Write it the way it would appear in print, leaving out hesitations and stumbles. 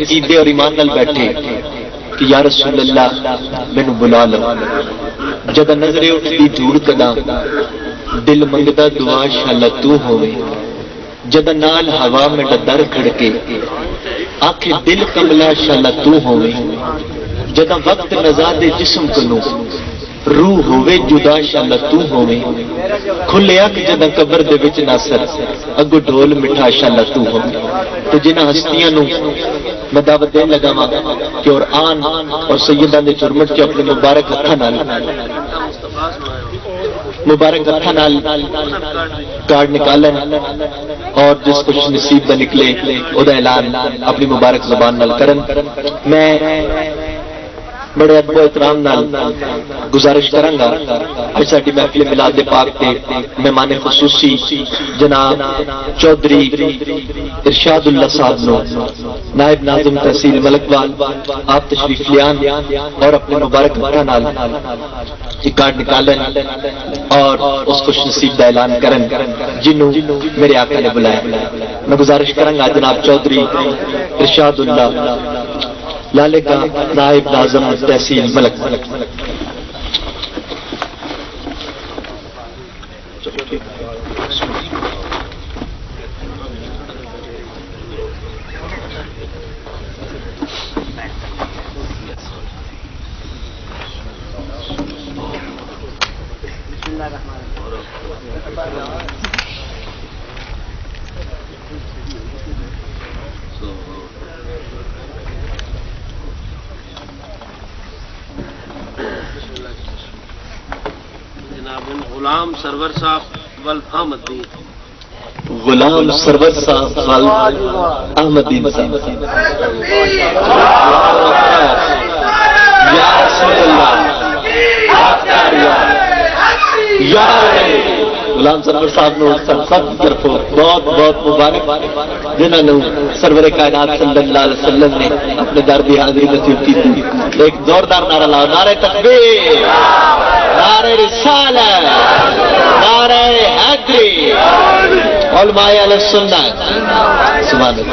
عقیدے اور ایمان نال بیٹھے کہ یا رسول اللہ مینو بلا لو، جد نظریں اٹھتی دور کدا دل منگدا دعا شالا تو ہوے، جد نال ہوا میں در کھڑکے آکھے دل کملا شالا تو ہوے، جد وقت نزاد جسم کنو روح ہوے جدا شالا تو ہوے، کھلے اک جدا قبر دے وچ ناصر اگو ڈھول مٹھا شالا تو ہوے۔ تو جنہاں ہستیاں نو میں دعوت دین لگا ماں کہ اور آن اور سیدہ نے چرمٹ کے اپنے مبارک ہتھاں نال کارڈ نکالن اور جس کچھ نصیب دا نکلے او دا اعلان اپنی مبارک زبان نال کرن۔ میں بڑے ادب و احترام نال گزارش کروں گا اج ساڈی محفل میلاد دے پاک تے مہمان خصوصی جناب چودھری ارشاد اللہ صاحب نو نائب ناظم تحصیل ملکوال آپ تشریف لیان اور اپنے مبارک ہتھاں نال کارڈ نکالن اور اس خوش نصیب کا اعلان کرن جنوں میرے آقا نے بلایا۔ میں گزارش کروں گا جناب چودھری ارشاد اللہ لالے کا نائب ناظم تحصیل ملک۔ غلام سرور صاحب والحمدی غلام سرور صاحب احمدین صاحب یا رسول اللہ یا غلام سرور صاحب نو سب طرفوں بہت بہت مبارک جنہوں نے سرور کائنات صلی اللہ علیہ وسلم نے اپنے در دی حاضری نصیب کی تھی۔ ایک زوردار نعرہ لاؤ، نعرہ تکبیر، نعرہ رسالت، نعرہ حیدری، علماء اہل سنت، سبحان اللہ۔